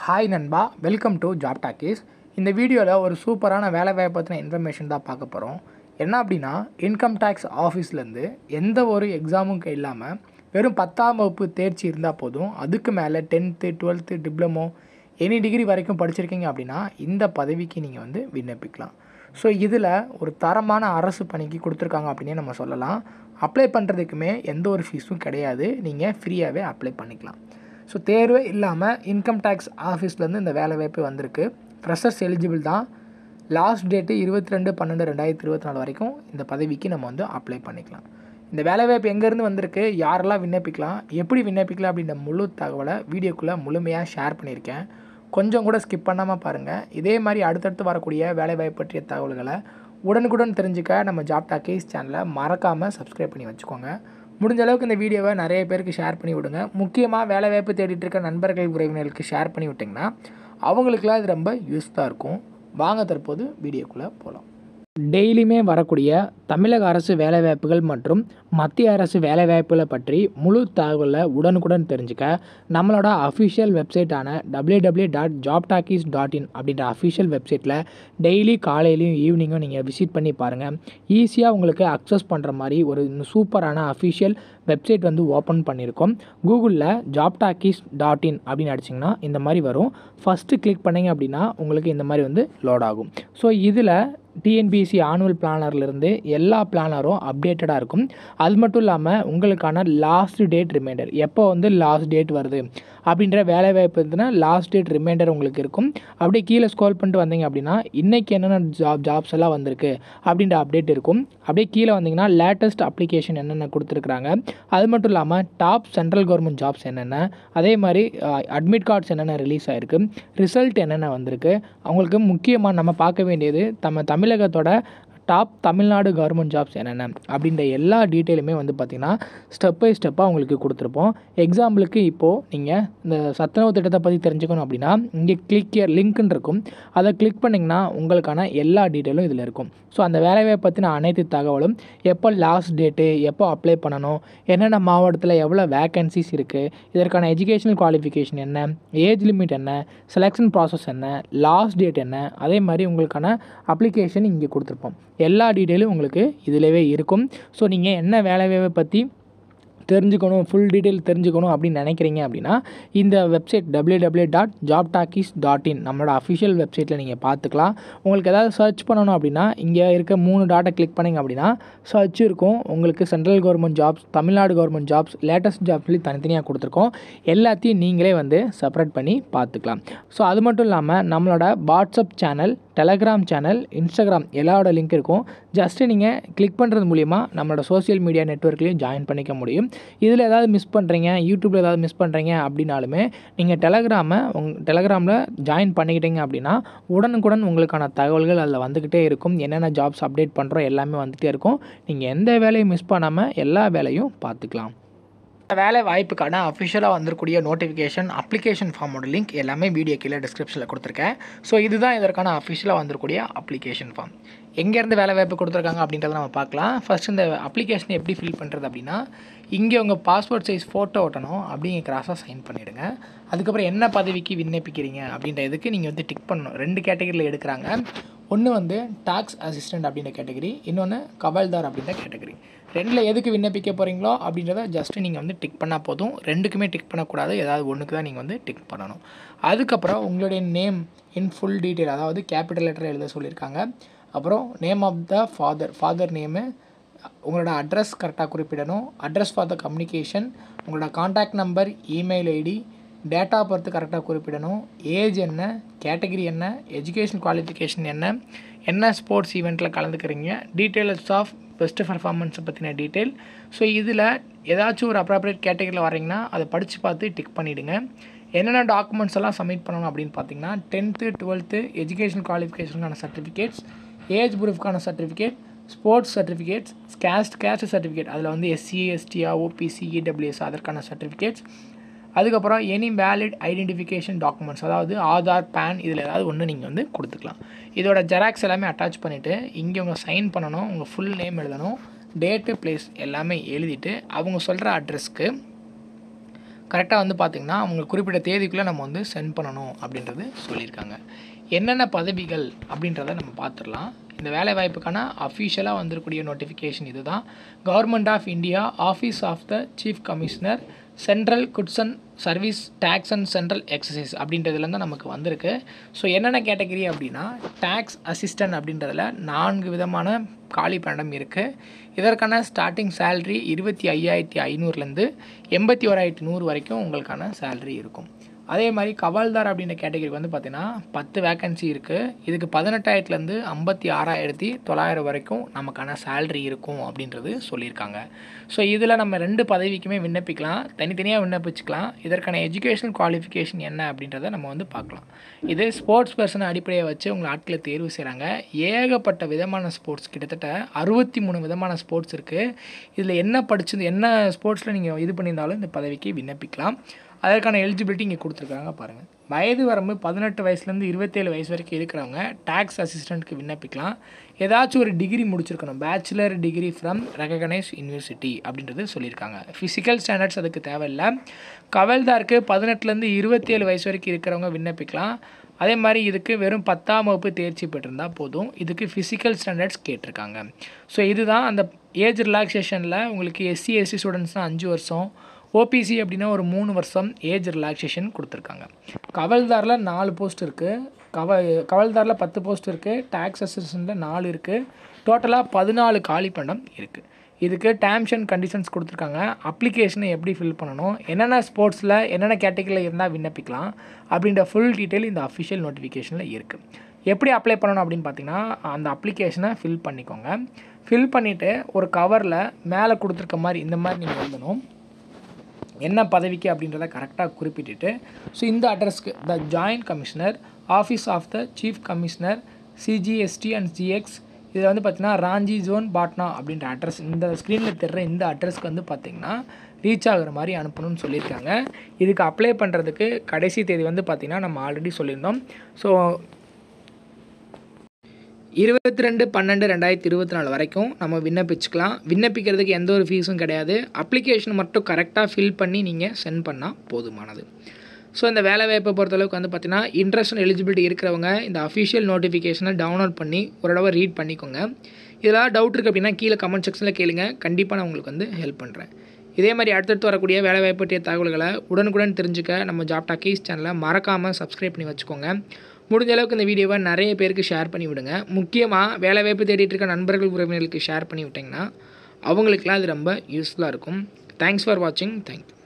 Hi நண்பா, welcome to job talkies. இந்த வீடியோவில் ஒரு சூப்பரான வேலைவாய்ப்பு பற்றின இன்ஃபர்மேஷன் தான் பார்க்க போகிறோம். என்ன அப்படின்னா, இன்கம் டேக்ஸ் ஆஃபீஸ்லேருந்து எந்த ஒரு எக்ஸாமும் இல்லாமல் வெறும் 10ஆம் வகுப்பு தேர்ச்சி இருந்தால் போதும். அதுக்கு மேலே 10th 12th diploma any degree வரைக்கும் படிச்சிருக்கீங்க அப்படின்னா இந்த பதவிக்கு நீங்கள் விண்ணப்பிக்கலாம். ஸோ இதில் ஒரு தரமான அரசு பணிக்கு கொடுத்துருக்காங்க அப்படின்னே நம்ம சொல்லலாம். அப்ளை பண்ணுறதுக்குமே எந்த ஒரு ஃபீஸும் கிடையாது. நீங்கள் ஃப்ரீயாகவே அப்ளை பண்ணிக்கலாம். ஸோ தேர்வே இல்லாமல் இன்கம் டேக்ஸ் ஆஃபீஸ்லேருந்து இந்த வேலைவாய்ப்பு வந்திருக்கு. ஃப்ரெஷர்ஸ் எலிஜிபிள் தான். லாஸ்ட் டேட்டு 22/12/2024 வரைக்கும் இந்த பதவிக்கு நம்ம அப்ளை பண்ணிக்கலாம். இந்த வேலைவாய்ப்பு எங்கேருந்து வந்திருக்கு, யாரெல்லாம் விண்ணப்பிக்கலாம், எப்படி விண்ணப்பிக்கலாம் அப்படின்ற முழு தகவலை வீடியோக்குள்ளே முழுமையாக ஷேர் பண்ணியிருக்கேன். கொஞ்சம் கூட ஸ்கிப் பண்ணாமல் பாருங்கள். இதே மாதிரி அடுத்தடுத்து வரக்கூடிய வேலைவாய்ப்பு பற்றிய தகவல்களை உடனுக்குடன் தெரிஞ்சுக்க நம்ம ஜாப் டாக்கீஸ் சேனலை மறக்காமல் சப்ஸ்கிரைப் பண்ணி வச்சுக்கோங்க. முடிஞ்ச அளவுக்கு இந்த வீடியோவை நிறைய பேருக்கு ஷேர் பண்ணி விடுங்க. முக்கியமாக வேலைவாய்ப்பு தேடிட்டு இருக்க நண்பர்கள் உறவினர்களுக்கு ஷேர் பண்ணி விட்டிங்கன்னா அவங்களுக்குலாம் இது ரொம்ப யூஸ்ஃபுல்லாக இருக்கும். வாங்க தற்போது வீடியோக்குள்ளே போகலாம். டெய்லியுமே வரக்கூடிய தமிழக அரசு வேலைவாய்ப்புகள் மற்றும் மத்திய அரசு வேலைவாய்ப்புகளை பற்றி முழு தகவலை உடனுக்குடன் தெரிஞ்சுக்க நம்மளோட அஃபிஷியல் வெப்சைட்டான www.jobtalkies.in அப்படின்ற அஃபிஷியல் வெப்சைட்டில் டெய்லி காலையிலையும் ஈவினிங்கும் நீங்கள் விசிட் பண்ணி பாருங்கள். ஈஸியாக உங்களுக்கு அக்சஸ் பண்ணுற மாதிரி ஒரு சூப்பரான அஃபிஷியல் வெப்சைட் ஓப்பன் பண்ணியிருக்கோம். கூகுளில் jobtalkies.in அப்படின்னு அடிச்சிங்கன்னா இந்த மாதிரி வரும். ஃபஸ்ட்டு கிளிக் பண்ணிங்க அப்படின்னா உங்களுக்கு இந்த மாதிரி லோட் ஆகும். ஸோ இதில் டிஎன்பிஎஸ்சி ஆனுவல் பிளானர்லேருந்து எல்லா பிளானரும் அப்டேட்டடாக இருக்கும். அது மட்டும் இல்லாமல் உங்களுக்கான லாஸ்ட் டேட் ரிமைண்டர், எப்போ லாஸ்ட் டேட் வருது அப்படின்ற வேலைவாய்ப்பு இருந்துன்னா லாஸ்ட் டேட் ரிமைண்டர் உங்களுக்கு இருக்கும். அப்படியே கீழே ஸ்க்ரோல் பண்ணிட்டு வந்தீங்க அப்படின்னா இன்றைக்கி என்னென்ன ஜாப்ஸ் எல்லாம் வந்திருக்கு அப்படின்ற அப்டேட் இருக்கும். அப்படியே கீழே வந்தீங்கன்னா லேட்டஸ்ட் அப்ளிகேஷன் என்னென்ன கொடுத்துருக்குறாங்க, அது மட்டும் இல்லாமல் டாப் சென்ட்ரல் கவர்மெண்ட் ஜாப்ஸ் என்னென்ன, அதே மாதிரி அட்மிட் கார்ட்ஸ் என்னென்ன ரிலீஸ் ஆகிருக்கு, ரிசல்ட் என்னென்ன வந்திருக்கு. அவங்களுக்கு முக்கியமாக நம்ம பார்க்க வேண்டியது தமிழகத்தோட டாப் தமிழ்நாடு கவர்மெண்ட் ஜாப்ஸ் என்னென்ன அப்படின்ற எல்லா டீட்டெயிலுமே பார்த்திங்கன்னா ஸ்டெப் பை ஸ்டெப்பாக உங்களுக்கு கொடுத்துருப்போம். எக்ஸாம்பிளுக்கு இப்போது நீங்கள் இந்த சத்துணவு திட்டத்தை பற்றி தெரிஞ்சுக்கணும் அப்படின்னா இங்கே கிளிக் ஹியர் லிங்க்னு இருக்கும். அதை கிளிக் பண்ணிங்கன்னா உங்களுக்கான எல்லா டீட்டெயிலும் இதில் இருக்கும். ஸோ அந்த வேலைவாய்ப்பை பற்றின அனைத்து தகவலும், எப்போ லாஸ்ட் டேட்டு, எப்போ அப்ளை பண்ணணும், என்னென்ன மாவட்டத்தில் எவ்வளோ வேக்கன்சிஸ் இருக்குது, இதற்கான எஜுகேஷனல் குவாலிஃபிகேஷன் என்ன, ஏஜ் லிமிட் என்ன, செலெக்ஷன் ப்ராசஸ் என்ன, லாஸ்ட் டேட் என்ன, அதே மாதிரி உங்களுக்கான அப்ளிகேஷன் இங்கே கொடுத்துருப்போம். எல்லா டீட்டெயிலும் உங்களுக்கு இதிலவே இருக்கும். ஸோ நீங்கள் என்ன வேலைவாய்ப்பை பற்றி தெரிஞ்சுக்கணும், ஃபுல் டீட்டெயில் தெரிஞ்சுக்கணும் அப்படின்னு நினைக்கிறீங்க அப்படின்னா இந்த வெப்சைட் www.jobtalkies.in நம்மளோட அஃபிஷியல் வெப்சைட்டில் நீங்கள் பார்த்துக்கலாம். உங்களுக்கு ஏதாவது சர்ச் பண்ணணும் அப்படின்னா இங்கே இருக்க 3 டாட்டை கிளிக் பண்ணிங்க அப்படின்னா சர்ச் இருக்கும். உங்களுக்கு central government jobs, Tamil Nadu government jobs, latest jobs சொல்லி தனித்தனியாக கொடுத்துருக்கோம். எல்லாத்தையும் நீங்களே செப்பரேட் பண்ணி பார்த்துக்கலாம். ஸோ அது மட்டும் இல்லாமல் நம்மளோட WhatsApp channel, Telegram channel, Instagram எல்லாரோட லிங்க் இருக்கும். ஜஸ்ட்டு நீங்கள் கிளிக் பண்ணுறது மூலிமா நம்மளோட சோஷியல் மீடியா நெட்வொர்க்லேயும் ஜாயின் பண்ணிக்க முடியும். இதில் ஏதாவது மிஸ் பண்ணுறீங்க, யூடியூப்பில் ஏதாவது மிஸ் பண்ணுறீங்க அப்படின்னாலுமே நீங்கள் டெலகிராமில் ஜாயின் பண்ணிக்கிட்டீங்க அப்படின்னா உடனுக்குடன் உங்களுக்கான தகவல்கள் அதில் வந்துக்கிட்டே இருக்கும். என்னென்ன ஜாப்ஸ் அப்டேட் பண்ணுறோம் எல்லாமே வந்துகிட்டே இருக்கும். நீங்கள் எந்த வேலையும் மிஸ் பண்ணாமல் எல்லா வேலையும் பார்த்துக்கலாம். வேலை வாய்ப்புக்கான அஃபிஷியலாக வந்திருக்கூடிய நோட்டிஃபிகேஷன், அப்ளிகேஷன் ஃபார்மோட லிங்க் எல்லாமே வீடியோ கீழே டிஸ்கிரிப்ஷனில் கொடுத்துருக்கேன். ஸோ இதுதான் இதற்கான அஃபிஷியலாக வந்திருக்கூடிய அப்ளிகேஷன் ஃபார்ம். எங்கேருந்து வேலை வாய்ப்பு கொடுத்துருக்காங்க அப்படின்றத நம்ம பார்க்கலாம். ஃபஸ்ட் இந்த அப்ளிகேஷனை எப்படி ஃபில் பண்ணுறது அப்படின்னா, இங்கே உங்கள் பாஸ்போர்ட் சைஸ் ஃபோட்டோ ஒட்டணும், அப்படிங்க கிராஸாக சைன் பண்ணிவிடுங்க. அதுக்கப்புறம் என்ன பதவிக்கு விண்ணப்பிக்கிறீங்க அப்படின்ற இதுக்கு நீங்கள் டிக் பண்ணணும். 2 கேட்டகரியில் எடுக்கிறாங்க. ஒன்று டாக்ஸ் அசிஸ்டன்ட் அப்படின்ற கேட்டகரி, இன்னொன்று கவல்தார் அப்படின்ற கேட்டகரி. 2ல் எதுக்கு விண்ணப்பிக்க போகிறீங்களோ அப்படின்றத ஜஸ்ட்டு நீங்கள் டிக் பண்ணால் போதும். 2க்குமே டிக் பண்ணக்கூடாது, ஏதாவது ஒன்றுக்கு தான் நீங்கள் டிக் பண்ணணும். அதுக்கப்புறம் உங்களுடைய நேம் இன் ஃபுல் டீட்டெயில், அதாவது கேபிட்டல் லெட்டர் எழுத சொல்லியிருக்காங்க. அப்புறம் name of the father name, உங்களோட அட்ரஸ் கரெக்டாக குறிப்பிடணும், அட்ரஸ் ஃபார் த கம்யூனிகேஷன், உங்களோட contact number, email ID, date of birth கரெக்டாக குறிப்பிடணும், ஏஜ் என்ன, கேட்டகிரி என்ன, எஜுகேஷன் குவாலிஃபிகேஷன் என்ன ஸ்போர்ட்ஸ் ஈவெண்ட்டில் கலந்துக்கிறீங்க, டீட்டெயில்ஸ் ஆஃப் பெஸ்ட்டு பர்ஃபார்மன்ஸை பற்றின டீட்டெயில். ஸோ இதில் ஏதாச்சும் ஒரு அப்ராப்ரியேட் கேட்டகரியில் வரீங்கன்னா அதை படித்து பார்த்து டிக் பண்ணிவிடுங்க. என்னென்ன டாக்குமெண்ட்ஸ் எல்லாம் சப்மிட் பண்ணணும் அப்படின்னு பார்த்தீங்கன்னா 10th 12th எஜுகேஷன் குவாலிஃபிகேஷனுக்கான சர்டிஃபிகேட்ஸ், ஏஜ் ப்ரூஃப்கான certificate, sports certificates, caste certificate, அதில் எஸ்சி எஸ்டியா ஓபிசி இடபிள்யூஎஸ் அதற்கான சர்டிஃபிகேட்ஸ். அதுக்கப்புறம் எனி வேலிட் ஐடென்டிஃபிகேஷன் டாக்குமெண்ட்ஸ், அதாவது ஆதார், பேன், இதில் ஏதாவது ஒன்று நீங்கள் கொடுத்துக்கலாம். இதோட ஜெராக்ஸ் எல்லாமே அட்டாச் பண்ணிவிட்டு இங்கே உங்கள் சைன் பண்ணணும், உங்கள் ஃபுல் நேம் எழுதணும், டேட்டு, பிளேஸ் எல்லாமே எழுதிட்டு அவங்க சொல்கிற அட்ரஸ்க்கு கரெக்டாக வந்து பார்த்திங்கன்னா அவங்களுக்கு குறிப்பிட்ட தேதிக்குள்ளே நம்ம வந்து சென்ட் பண்ணணும் அப்படின்றது சொல்லியிருக்காங்க. என்னென்ன பதவிகள் அப்படின்றத நம்ம பார்த்துடலாம். இந்த வேலைவாய்ப்புக்கான அஃபிஷியலாக வந்திருக்கக்கூடிய நோட்டிஃபிகேஷன் இது தான். Government of India, office of the chief commissioner, central goods and service tax and central excise அப்படின்றதுலேருந்து நமக்கு வந்திருக்கு. ஸோ என்னென்ன கேட்டகரி அப்படின்னா, டேக்ஸ் அசிஸ்டன்ட் அப்படின்றதில் 4 விதமான காலி பணியிடம் இருக்குது. இதற்கான ஸ்டார்டிங் சேல்ரி 25,500லேருந்து 81,100 வரைக்கும் உங்களுக்கான சேல்ரி இருக்கும். அதே மாதிரி கவால்தார் அப்படின்ற கேட்டகரிக்கு வந்து பார்த்திங்கன்னா 10 வேக்கன்சி இருக்குது. இதுக்கு 18,000லேருந்து 56,900 வரைக்கும் நமக்கான சேல்ரி இருக்கும் அப்படின்றது சொல்லியிருக்காங்க. ஸோ இதில் நம்ம 2 பதவிக்குமே விண்ணப்பிக்கலாம், தனித்தனியாக விண்ணப்பிச்சுக்கலாம். இதற்கான எஜுகேஷனல் குவாலிஃபிகேஷன் என்ன அப்படின்றத நம்ம வந்து பார்க்கலாம். இது ஸ்போர்ட்ஸ் பர்சனை அடிப்படையாக வச்சு உங்களை ஆட்களை தேர்வு செய்கிறாங்க. ஏகப்பட்ட விதமான ஸ்போர்ட்ஸ், கிட்டத்தட்ட 63 விதமான ஸ்போர்ட்ஸ் இருக்குது. இதில் என்ன ஸ்போர்ட்ஸில் நீங்கள் இது பண்ணியிருந்தாலும் இந்த பதவிக்கு விண்ணப்பிக்கலாம். அதற்கான எலிஜிபிலிட்டி இங்கே கொடுத்துருக்காங்க பாருங்கள். வயது வரம்பு 18 வயசுலேருந்து 27 வயசு வரைக்கும் இருக்கிறவங்க டேக்ஸ் அசிஸ்டண்ட்டுக்கு விண்ணப்பிக்கலாம். ஏதாச்சும் ஒரு டிகிரி முடிச்சிருக்கணும், bachelor degree from recognised university அப்படின்றது சொல்லியிருக்காங்க. ஃபிசிக்கல் ஸ்டாண்டர்ட்ஸ் அதுக்கு தேவையில்லை. கவல்தாருக்கு 18லேருந்து 27 வயசு வரைக்கும் இருக்கிறவங்க விண்ணப்பிக்கலாம். அதே மாதிரி இதுக்கு வெறும் 10ஆம் வகுப்பு தேர்ச்சி பெற்றிருந்தால் போதும். இதுக்கு ஃபிசிக்கல் ஸ்டாண்டர்ட்ஸ் கேட்டிருக்காங்க. ஸோ இதுதான் அந்த ஏஜ் ரிலாக்ஸேஷனில் உங்களுக்கு SC ST ஸ்டூடெண்ட்ஸ்னால் 5 வருஷம், OPC அப்படின்னா ஒரு 3 வருஷம் ஏஜ் ரிலாக்ஸேஷன் கொடுத்துருக்காங்க. கவல்தாரில் 4 போஸ்ட் இருக்குது. கவல்தாரில் 10 போஸ்ட் இருக்குது. டேக்ஸ் அசிஸ்டண்ட்டில் 4 இருக்குது. டோட்டலாக 14 காலி பணியிடம் இருக்குது. இதுக்கு டேர்ம்ஸ் அண்ட் கண்டிஷன்ஸ் கொடுத்துருக்காங்க. அப்ளிகேஷனை எப்படி ஃபில் பண்ணணும், என்னென்ன ஸ்போர்ட்ஸில் என்னென்ன கேட்டகரியில் இருந்தால் விண்ணப்பிக்கலாம் அப்படின்ற ஃபுல் டீட்டெயில் இந்த அஃபிஷியல் நோட்டிஃபிகேஷனில் இருக்குது. எப்படி அப்ளை பண்ணணும் அப்படின்னு பார்த்தீங்கன்னா, அந்த அப்ளிகேஷனை ஃபில் பண்ணிக்கோங்க. ஃபில் பண்ணிவிட்டு ஒரு கவரில் மேலே கொடுத்துருக்க மாதிரி இந்த மாதிரி நீங்கள் எழுதணும், என்ன பதவிக்கு அப்படின்றத கரெக்டாக குறிப்பிட்டுட்டு, ஸோ இந்த அட்ரஸ்க்கு the joint commissioner, office of the chief commissioner, CGST and GX, இதில் வந்து பார்த்திங்கன்னா ராஞ்சி ஜோன் பாட்னா அப்படின்ற அட்ரஸ், இந்த ஸ்க்ரீனில் தெரிகிற இந்த அட்ரஸ்க்கு வந்து பார்த்திங்கன்னா ரீச் ஆகிற மாதிரி அனுப்பணும்னு சொல்லியிருக்காங்க. இதுக்கு அப்ளை பண்ணுறதுக்கு கடைசி தேதி வந்து பார்த்திங்கன்னா நம்ம ஆல்ரெடி சொல்லியிருந்தோம். ஸோ 22/12/2024 வரைக்கும் நம்ம விண்ணப்பிச்சுக்கலாம். விண்ணப்பிக்கிறதுக்கு எந்த ஒரு ஃபீஸும் கிடையாது. அப்ளிகேஷன் மட்டும் கரெக்டாக ஃபில் பண்ணி நீங்கள் சென்ட் பண்ணால் போதுமானது. ஸோ இந்த வேலைவாய்ப்பை பொறுத்தளவுக்கு வந்து பார்த்திங்கன்னா இன்ட்ரெஸ்ட் அண்ட் எலிஜிபிலிட்டி இருக்கிறவங்க இந்த அஃபிஷியல் நோட்டிஃபிகேஷனை டவுன்லோட் பண்ணி ஒரு தடவை ரீட் பண்ணிக்கோங்க. இதெல்லாம் டவுட் இருக்குது அப்படின்னா கீழே கமெண்ட் செக்ஷனில் கேளுங்க, கண்டிப்பாக நான் உங்களுக்கு வந்து ஹெல்ப் பண்ணுறேன். இதே மாதிரி அடுத்தடுத்து வரக்கூடிய வேலைவாய்ப்பு பற்றிய தகவல்களை உடனுக்குடன் தெரிஞ்சுக்க நம்ம ஜாப் டாக்கீஸ் சேனலை மறக்காமல் சப்ஸ்கிரைப் பண்ணி வச்சுக்கோங்க. முடிஞ்ச அளவுக்கு இந்த வீடியோவை நிறைய பேருக்கு ஷேர் பண்ணி விடுங்க. முக்கியமாக வேலைவாய்ப்பு தேடிட்டு இருக்க நண்பர்கள் உறவினர்களுக்கு ஷேர் பண்ணி விட்டிங்கன்னா அவங்களுக்குலாம் அது ரொம்ப யூஸ்ஃபுல்லாக இருக்கும். தேங்க்ஸ் ஃபார் வாட்சிங். தேங்க்யூ.